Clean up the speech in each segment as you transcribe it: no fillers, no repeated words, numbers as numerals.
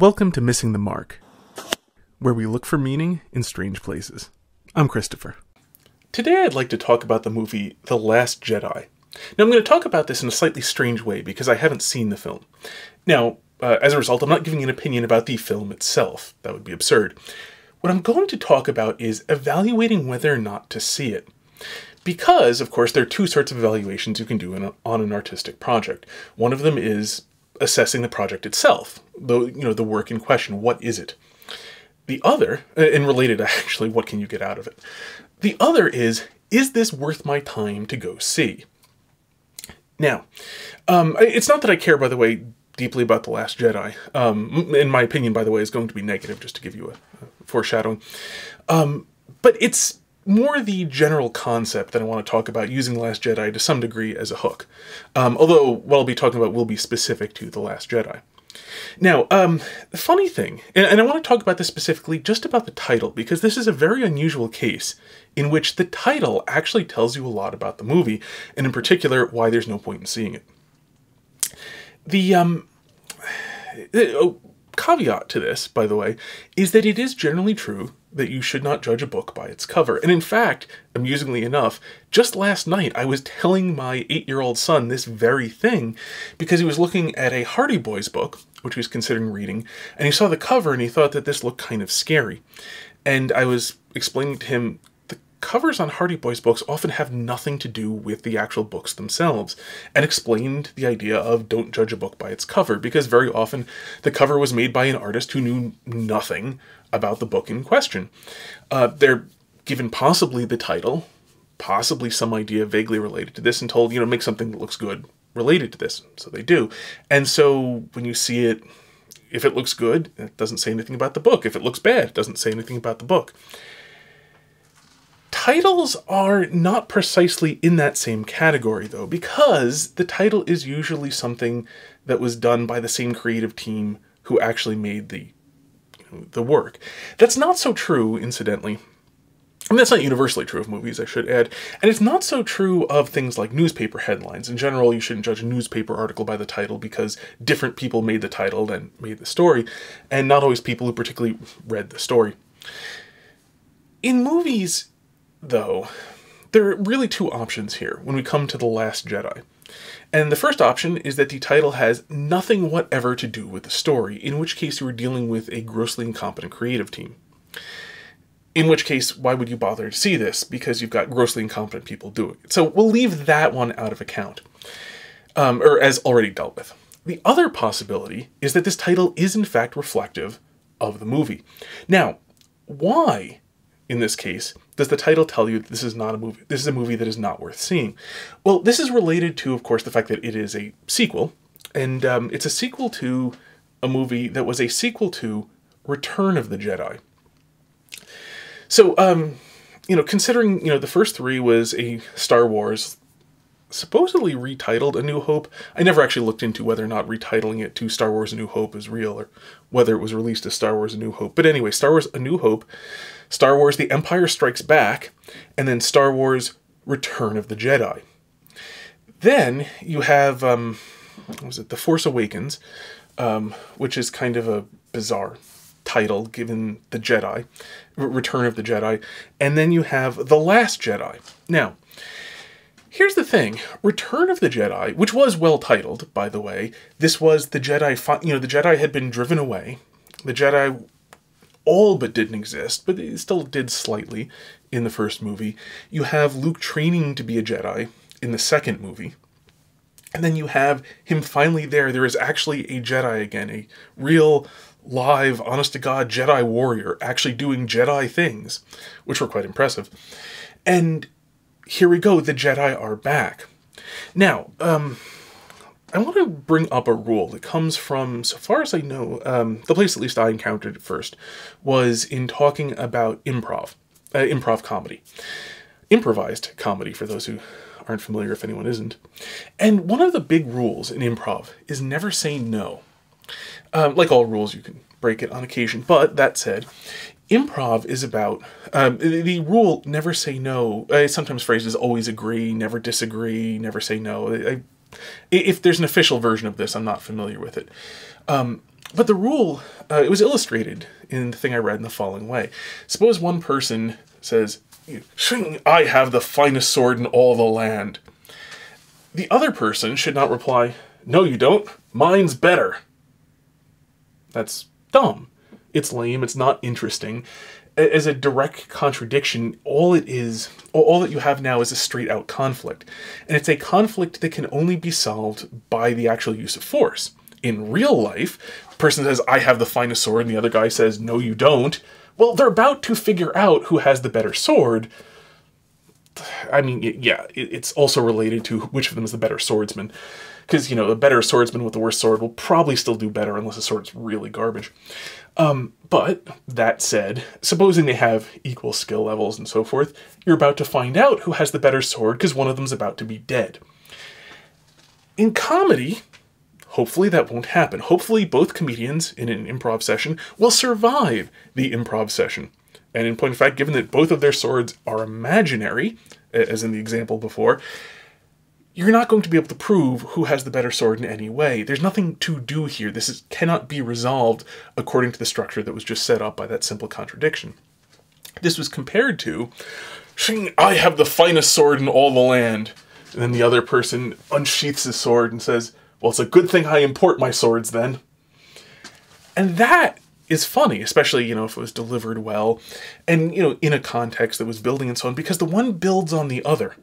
Welcome to Missing the Mark, where we look for meaning in strange places. I'm Christopher. Today I'd like to talk about the movie The Last Jedi. Now I'm going to talk about this in a slightly strange way because I haven't seen the film. Now, as a result, I'm not giving an opinion about the film itself. That would be absurd. What I'm going to talk about is evaluating whether or not to see it. Because, of course, there are two sorts of evaluations you can do on an artistic project. One of them is assessing the project itself, the work in question. What is it? The other, and related actually, what can you get out of it? The other is this worth my time to go see? Now, it's not that I care, by the way, deeply about The Last Jedi. In my opinion, by the way, is going to be negative, just to give you a foreshadowing. But it's more the general concept that I want to talk about, using The Last Jedi to some degree as a hook. Although what I'll be talking about will be specific to The Last Jedi. Now, the funny thing, and I want to talk about this specifically just about the title, because this is a very unusual case in which the title actually tells you a lot about the movie, and in particular, why there's no point in seeing it. The caveat to this, by the way, is that it is generally true that you should not judge a book by its cover. And in fact, amusingly enough, just last night I was telling my 8-year-old son this very thing because he was looking at a Hardy Boys book, which he was considering reading, and he saw the cover and he thought that this looked kind of scary. And I was explaining to him, the covers on Hardy Boys books often have nothing to do with the actual books themselves, and explained the idea of don't judge a book by its cover, because very often the cover was made by an artist who knew nothing about the book in question. They're given possibly the title, possibly some idea vaguely related to this, and told, make something that looks good related to this. So they do. And so when you see it, if it looks good, it doesn't say anything about the book. If it looks bad, it doesn't say anything about the book. Titles are not precisely in that same category, though, because the title is usually something that was done by the same creative team who actually made the work. That's not so true, incidentally. I mean, that's not universally true of movies, I should add. And it's not so true of things like newspaper headlines. In general, you shouldn't judge a newspaper article by the title because different people made the title and made the story, and not always people who particularly read the story. In movies, though, there are really two options here when we come to The Last Jedi. And the first option is that the title has nothing whatever to do with the story, in which case you are dealing with a grossly incompetent creative team. In which case, why would you bother to see this? Because you've got grossly incompetent people doing it. So we'll leave that one out of account, or as already dealt with. The other possibility is that this title is in fact reflective of the movie. Now, why, in this case, does the title tell you that this is not a movie? This is a movie that is not worth seeing. Well, this is related to, of course, the fact that it is a sequel, and it's a sequel to a movie that was a sequel to Return of the Jedi. So, considering, the first three was a Star Wars, supposedly retitled A New Hope. I never actually looked into whether or not retitling it to Star Wars A New Hope is real, or whether it was released as Star Wars A New Hope. But anyway, Star Wars A New Hope, Star Wars The Empire Strikes Back, and then Star Wars Return of the Jedi. Then you have, The Force Awakens, which is kind of a bizarre title given the Jedi, Return of the Jedi, and then you have The Last Jedi. Now, here's the thing. Return of the Jedi, which was well titled, by the way, this was the Jedi, the Jedi had been driven away. The Jedi all but didn't exist, but they still did slightly in the first movie. You have Luke training to be a Jedi in the second movie. And then you have him finally there. There is actually a Jedi again, a real, live, honest-to-God Jedi warrior actually doing Jedi things, which were quite impressive. And here we go, the Jedi are back. Now, I want to bring up a rule that comes from, so far as I know, the place at least I encountered it first, was in talking about improv comedy. Improvised comedy, for those who aren't familiar, if anyone isn't. And one of the big rules in improv is never say no. Like all rules, you can break it on occasion, but that said, improv is about, the rule, never say no, sometimes phrased as always agree, never disagree, never say no. If there's an official version of this, I'm not familiar with it. But the rule, it was illustrated in the thing I read in the following way. Suppose one person says, I have the finest sword in all the land. The other person should not reply, no you don't, mine's better. That's dumb. It's lame, it's not interesting. As a direct contradiction, all that you have now is a straight out conflict. And it's a conflict that can only be solved by the actual use of force. In real life, a person says, I have the finest sword, and the other guy says, no you don't. Well, they're about to figure out who has the better sword. I mean, yeah, it's also related to which of them is the better swordsman. Because, you know, the better swordsman with the worst sword will probably still do better unless the sword's really garbage. But, that said, supposing they have equal skill levels and so forth, you're about to find out who has the better sword because one of them's about to be dead. In comedy, hopefully that won't happen. Hopefully both comedians in an improv session will survive the improv session. And in point of fact, given that both of their swords are imaginary, as in the example before, you're not going to be able to prove who has the better sword in any way. There's nothing to do here. This cannot be resolved according to the structure that was just set up by that simple contradiction. This was compared to, I have the finest sword in all the land. And then the other person unsheaths his sword and says, well, it's a good thing I import my swords then. And that is funny, especially, you know, if it was delivered well and, you know, in a context that was building and so on, because the one builds on the other.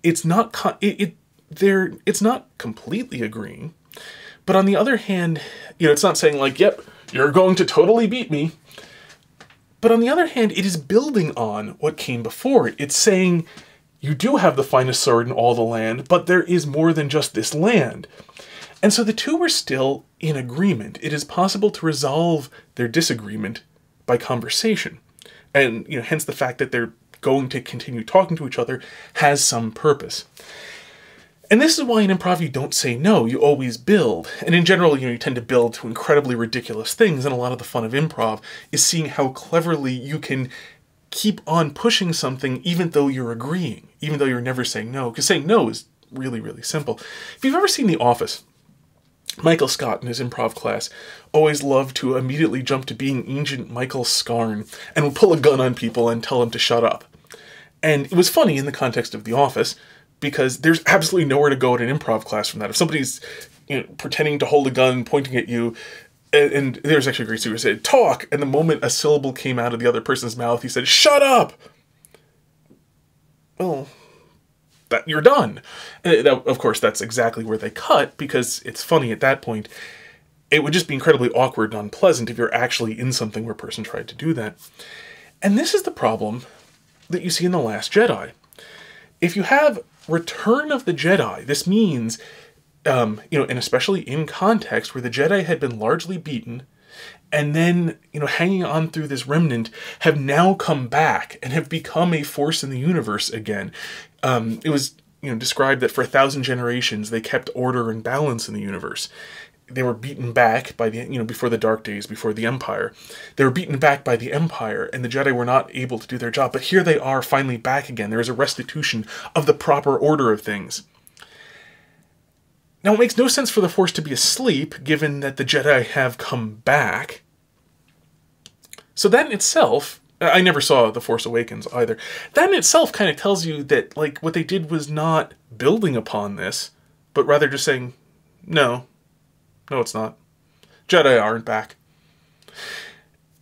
It's not it's not completely agreeing, but on the other hand, you know, it's not saying like, yep, you're going to totally beat me. But on the other hand, it is building on what came before it. It's saying you do have the finest sword in all the land, but there is more than just this land. And so the two were still in agreement. It is possible to resolve their disagreement by conversation. And, you know, hence the fact that they're going to continue talking to each other has some purpose. And this is why in improv you don't say no, you always build. And in general, you know, you tend to build to incredibly ridiculous things, and a lot of the fun of improv is seeing how cleverly you can keep on pushing something even though you're agreeing, even though you're never saying no, because saying no is really, really simple. If you've ever seen The Office, Michael Scott in his improv class always loved to immediately jump to being Agent Michael Scarn and would pull a gun on people and tell them to shut up. And it was funny in the context of The Office because there's absolutely nowhere to go at an improv class from that. If somebody's, you know, pretending to hold a gun, pointing at you, and there's actually a great series that said, talk, and the moment a syllable came out of the other person's mouth, he said, shut up! Well, that you're done. Of course, that's exactly where they cut, because it's funny at that point. It would just be incredibly awkward and unpleasant if you're actually in something where a person tried to do that. And this is the problem that you see in The Last Jedi. If you have Return of the Jedi, this means, you know, and especially in context where the Jedi had been largely beaten, and then, you know, hanging on through this remnant, have now come back and have become a force in the universe again. It was, you know, described that for 1,000 generations they kept order and balance in the universe. They were beaten back by the, you know, before the Dark Days, before the Empire. They were beaten back by the Empire, and the Jedi were not able to do their job. But here they are finally back again. There is a restitution of the proper order of things. Now, it makes no sense for the Force to be asleep, given that the Jedi have come back. So that in itself, I never saw The Force Awakens either. That in itself kind of tells you that, like, what they did was not building upon this, but rather just saying, no, it's not. Jedi aren't back.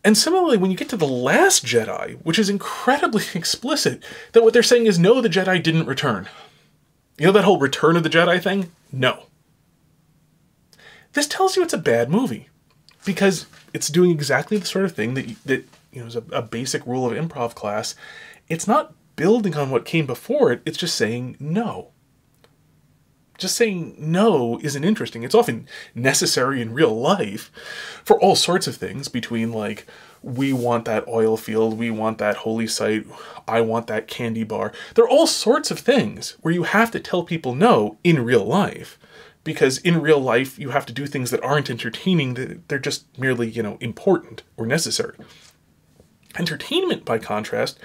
And similarly, when you get to The Last Jedi, which is incredibly explicit, that what they're saying is, no, the Jedi didn't return. You know that whole Return of the Jedi thing? No. This tells you it's a bad movie, because it's doing exactly the sort of thing that you know is a basic rule of improv class. It's not building on what came before it. It's just saying no. Just saying no isn't interesting. It's often necessary in real life for all sorts of things, between like, we want that oil field, we want that holy site, I want that candy bar. There are all sorts of things where you have to tell people no in real life, because in real life you have to do things that aren't entertaining, they're just merely, you know, important or necessary. Entertainment, by contrast,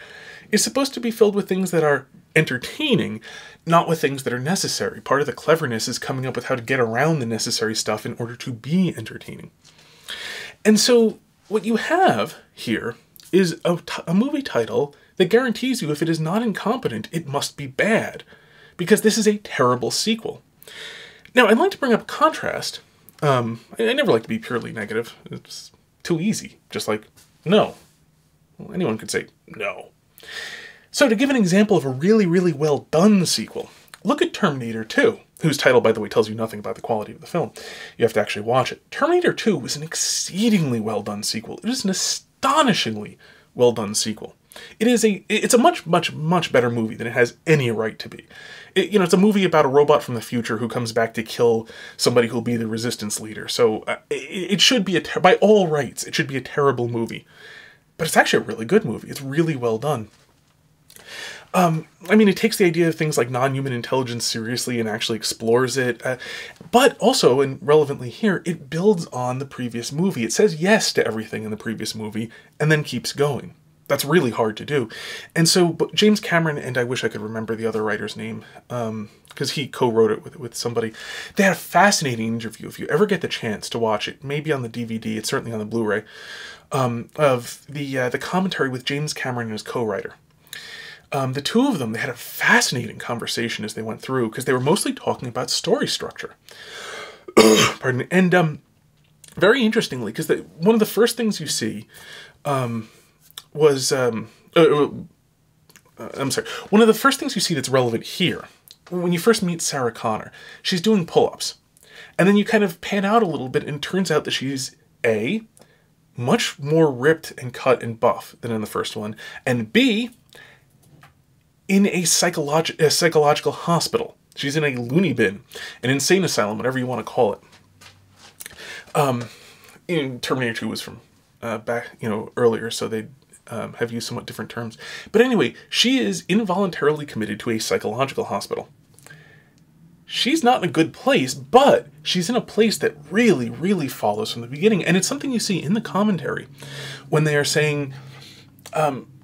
is supposed to be filled with things that are entertaining, not with things that are necessary. Part of the cleverness is coming up with how to get around the necessary stuff in order to be entertaining. And so what you have here is a movie title that guarantees you if it is not incompetent, it must be bad. Because this is a terrible sequel. Now, I'd like to bring up a contrast. I never like to be purely negative. It's too easy. Just like, no. Well, anyone could say no. So to give an example of a really, really well done sequel, look at Terminator 2, whose title, by the way, tells you nothing about the quality of the film. You have to actually watch it. Terminator 2 was an exceedingly well done sequel. It is an astonishingly well done sequel. It's a much, much, much better movie than it has any right to be. It's a movie about a robot from the future who comes back to kill somebody who'll be the resistance leader. So it should be, by all rights, it should be a terrible movie. But it's actually a really good movie. It's really well done. I mean, it takes the idea of things like non-human intelligence seriously and actually explores it. But also, and relevantly here, it builds on the previous movie. It says yes to everything in the previous movie and then keeps going. That's really hard to do. And so James Cameron, and I wish I could remember the other writer's name, because he co-wrote it with somebody. They had a fascinating interview. If you ever get the chance to watch it, maybe on the DVD, it's certainly on the Blu-ray, of the commentary with James Cameron and his co-writer. The two of them, they had a fascinating conversation as they went through, because they were mostly talking about story structure. Pardon me. And very interestingly, because one of the first things you see was... I'm sorry. One of the first things you see that's relevant here, when you first meet Sarah Connor, she's doing pull-ups. And then you kind of pan out a little bit, and it turns out that she's, A, much more ripped and cut and buff than in the first one, and B, in a psychological hospital. She's in a loony bin, an insane asylum, whatever you want to call it. Terminator 2 was from back, earlier, so they have used somewhat different terms. But anyway, she is involuntarily committed to a psychological hospital. She's not in a good place, but she's in a place that really, really follows from the beginning. And it's something you see in the commentary when they are saying,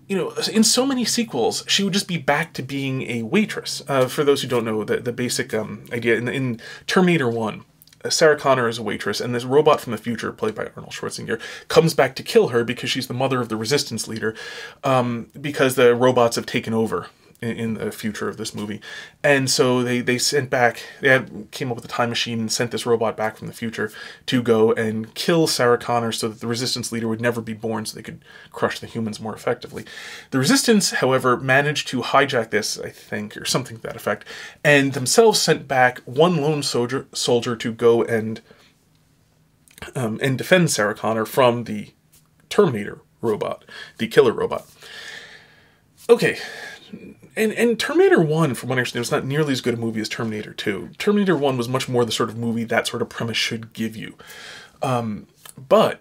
in so many sequels, she would just be back to being a waitress. For those who don't know, the basic idea, in Terminator 1, Sarah Connor is a waitress, and this robot from the future, played by Arnold Schwarzenegger, comes back to kill her because she's the mother of the resistance leader, because the robots have taken over in the future of this movie. And so they sent back, came up with a time machine and sent this robot back from the future to go and kill Sarah Connor so that the resistance leader would never be born, so they could crush the humans more effectively. The resistance, however, managed to hijack this, I think, or something to that effect, and themselves sent back one lone soldier to go and defend Sarah Connor from the Terminator robot, the killer robot. Okay. And Terminator 1, from what I understand, was not nearly as good a movie as Terminator 2. Terminator 1 was much more the sort of movie that sort of premise should give you. But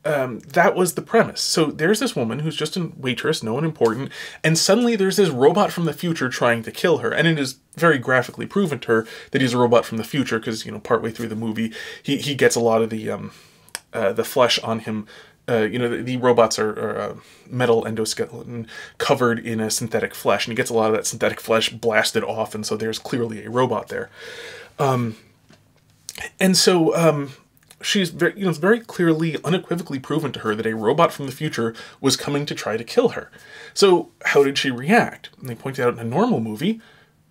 that was the premise. So there's this woman who's just a waitress, no one important, and suddenly there's this robot from the future trying to kill her. And it is very graphically proven to her that he's a robot from the future, because, partway through the movie, he gets a lot of the flesh on him. The robots are metal endoskeleton covered in a synthetic flesh, and he gets a lot of that synthetic flesh blasted off, and so there's clearly a robot there. And so she's very, it's very clearly, unequivocally proven to her that a robot from the future was coming to try to kill her. So how did she react? And they point out in a normal movie,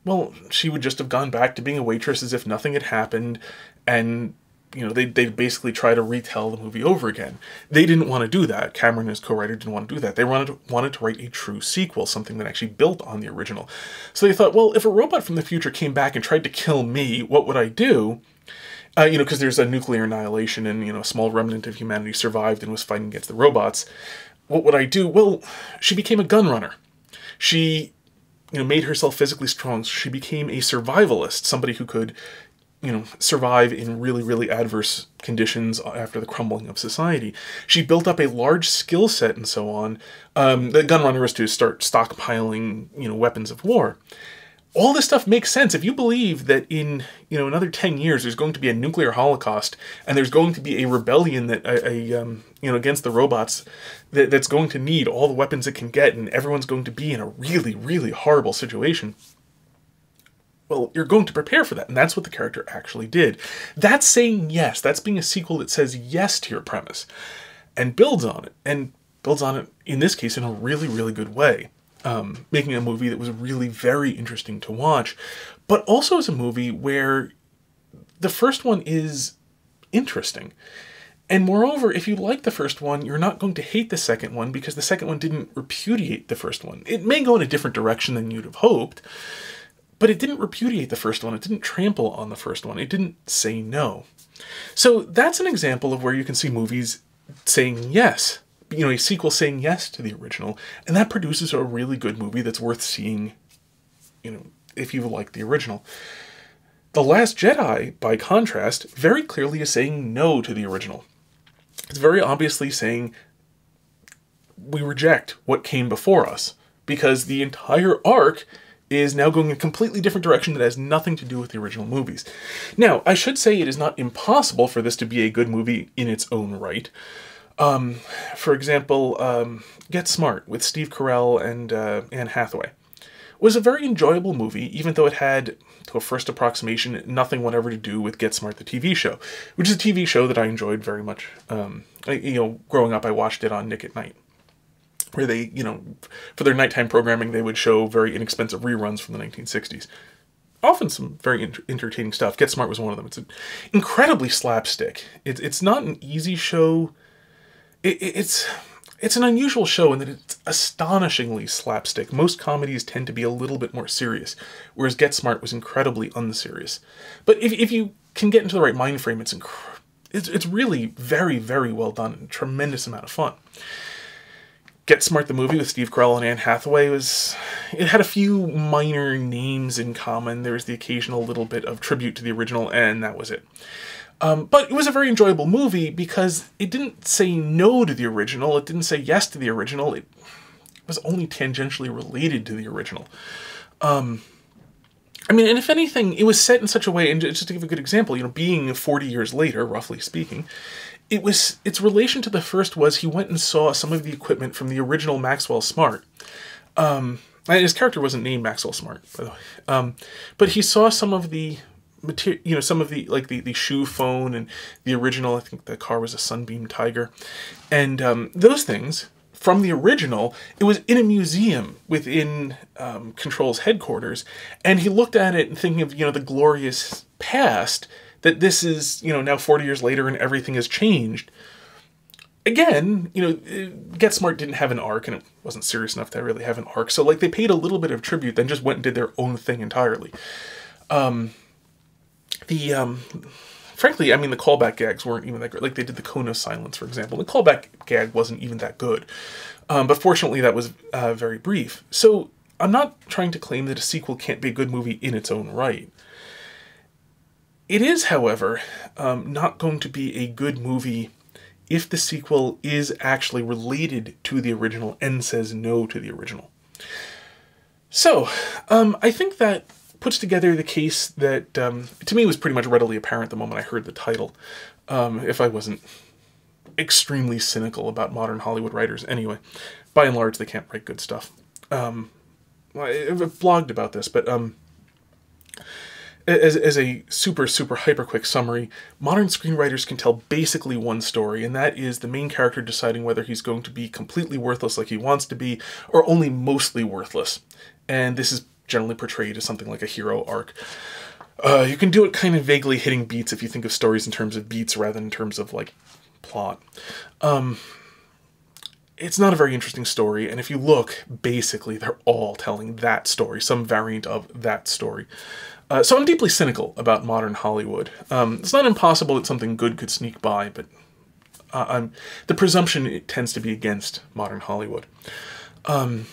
well, she would just have gone back to being a waitress as if nothing had happened, and they basically try to retell the movie over again. They didn't want to do that. Cameron and his co-writer didn't want to do that. They wanted to write a true sequel, something that actually built on the original. So they thought, well, if a robot from the future came back and tried to kill me, what would I do? Because there's a nuclear annihilation and, a small remnant of humanity survived and was fighting against the robots. What would I do? Well, she became a gun runner. She, made herself physically strong. She became a survivalist, somebody who could survive in really, really adverse conditions after the crumbling of society. She built up a large skill set and so on. The gun runner was to start stockpiling, weapons of war. All this stuff makes sense. If you believe that in, another 10 years there's going to be a nuclear holocaust and there's going to be a rebellion that, against the robots that's going to need all the weapons it can get, and everyone's going to be in a really, really horrible situation, Well, you're going to prepare for that, and that's what the character actually did. That's saying yes. That's being a sequel that says yes to your premise and builds on it. And builds on it, in this case, in a really, really good way. Making a movie that was really very interesting to watch, but also as a movie where the first one is interesting. And moreover, if you like the first one, you're not going to hate the second one because the second one didn't repudiate the first one. It may go in a different direction than you'd have hoped, but it didn't repudiate the first one. It didn't trample on the first one. It didn't say no. So that's an example of where you can see movies saying yes. You know, a sequel saying yes to the original, and that produces a really good movie that's worth seeing, you know, if you like the original. The Last Jedi, by contrast, very clearly is saying no to the original. It's very obviously saying we reject what came before us, because the entire arc is now going in a completely different direction that has nothing to do with the original movies. Now, I should say it is not impossible for this to be a good movie in its own right. For example, Get Smart with Steve Carell and Anne Hathaway was a very enjoyable movie, even though it had, to a first approximation, nothing whatever to do with Get Smart, the TV show, which is a TV show that I enjoyed very much. You know, growing up, I watched it on Nick at Night, where they, you know, for their nighttime programming, they would show very inexpensive reruns from the 1960s. Often some very entertaining stuff. Get Smart was one of them. It's incredibly slapstick. It's not an easy show. It's an unusual show in that it's astonishingly slapstick. Most comedies tend to be a little bit more serious, whereas Get Smart was incredibly unserious. But if you can get into the right mind frame, it's really very, very well done and a tremendous amount of fun. Get Smart, the movie with Steve Carell and Anne Hathaway, it had a few minor names in common. There was the occasional little bit of tribute to the original, and that was it. But it was a very enjoyable movie because it didn't say no to the original. It didn't say yes to the original. It was only tangentially related to the original. I mean, and if anything, it was set in such a way, and just to give a good example, you know, being 40 years later, roughly speaking, its relation to the first was he went and saw some of the equipment from the original Maxwell Smart. And his character wasn't named Maxwell Smart, by the way. But he saw some of the material, you know, some of the, like the shoe phone and the original, I think the car was a Sunbeam Tiger. And those things from the original, it was in a museum within Control's headquarters. And he looked at it and thinking of, you know, the glorious past, that this is, you know, now 40 years later and everything has changed. Again, you know, Get Smart didn't have an arc, and it wasn't serious enough to really have an arc. So, like, they paid a little bit of tribute, then just went and did their own thing entirely. Frankly, I mean, the callback gags weren't even that great. Like, they did the cone of silence, for example. The callback gag wasn't even that good. But fortunately, that was very brief. So, I'm not trying to claim that a sequel can't be a good movie in its own right. It is, however, not going to be a good movie if the sequel is actually related to the original and says no to the original. So, I think that puts together the case that, to me, was pretty much readily apparent the moment I heard the title, if I wasn't extremely cynical about modern Hollywood writers. Anyway, by and large, they can't write good stuff. I've blogged about this, but as a super, super hyper quick summary, modern screenwriters can tell basically one story, and that is the main character deciding whether he's going to be completely worthless like he wants to be, or only mostly worthless. And this is generally portrayed as something like a hero arc. You can do it kind of vaguely hitting beats if you think of stories in terms of beats rather than in terms of, like, plot. It's not a very interesting story, and if you look, basically, they're all telling that story, some variant of that story. So I'm deeply cynical about modern Hollywood. It's not impossible that something good could sneak by, but the presumption it tends to be against modern Hollywood. In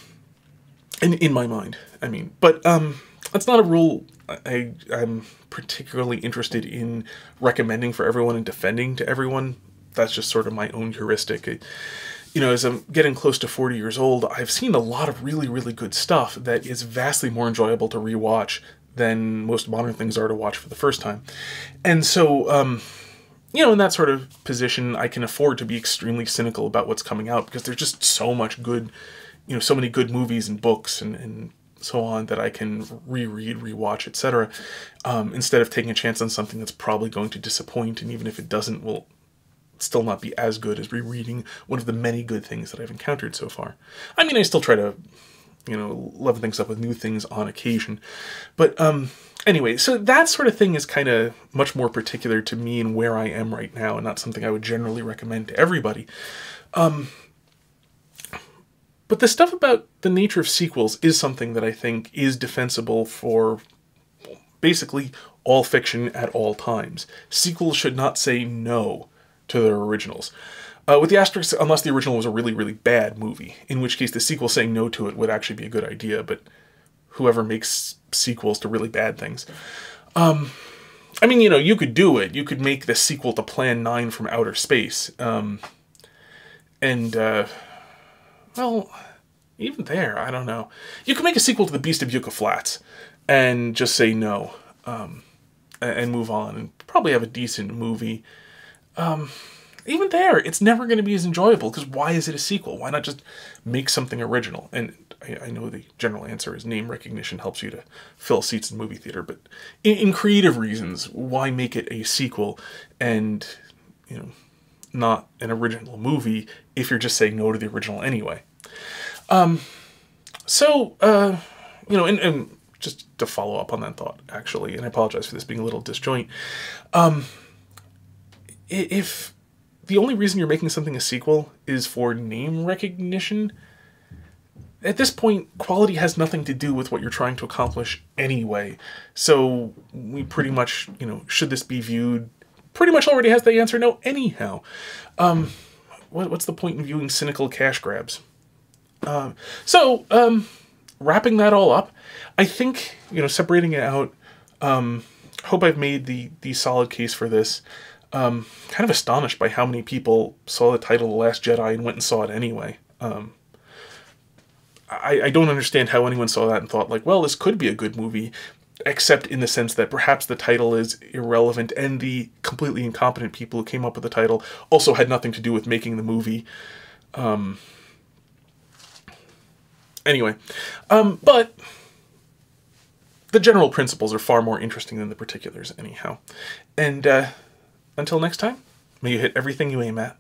my mind, I mean. But that's not a rule I'm particularly interested in recommending for everyone and defending to everyone. That's just sort of my own heuristic. You know, as I'm getting close to 40 years old, I've seen a lot of really, really good stuff that is vastly more enjoyable to rewatch than most modern things are to watch for the first time. And so, you know, in that sort of position, I can afford to be extremely cynical about what's coming out because there's just so much good, you know, so many good movies and books and so on that I can reread, rewatch, etc. Instead of taking a chance on something that's probably going to disappoint, and even if it doesn't, will still not be as good as rereading one of the many good things that I've encountered so far. I mean, I still try to, level things up with new things on occasion. But anyway, so that sort of thing is kind of much more particular to me and where I am right now, and not something I would generally recommend to everybody. But the stuff about the nature of sequels is something that I think is defensible for basically all fiction at all times. Sequels should not say no to their originals. With the asterisk, unless the original was a really, really bad movie, in which case the sequel saying no to it would actually be a good idea, but whoever makes sequels to really bad things. I mean, you could do it. You could make the sequel to Plan 9 from Outer Space. Well, even there, I don't know. You could make a sequel to The Beast of Yucca Flats and just say no, and move on, and probably have a decent movie. Even there, it's never going to be as enjoyable, because why is it a sequel? Why not just make something original? And I know the general answer is name recognition helps you to fill seats in the movie theater, but in creative reasons, why make it a sequel and, not an original movie if you're just saying no to the original anyway? And just to follow up on that thought, actually, and I apologize for this being a little disjoint, if the only reason you're making something a sequel is for name recognition, at this point, quality has nothing to do with what you're trying to accomplish anyway. So we pretty much, should this be viewed, pretty much already has the answer no anyhow. What's the point in viewing cynical cash grabs? Wrapping that all up, I think, separating it out, hope I've made the solid case for this. Kind of astonished by how many people saw the title The Last Jedi and went and saw it anyway. I don't understand how anyone saw that and thought, like, well, this could be a good movie, except in the sense that perhaps the title is irrelevant and the completely incompetent people who came up with the title also had nothing to do with making the movie. Anyway, but the general principles are far more interesting than the particulars anyhow. And until next time, may you hit everything you aim at.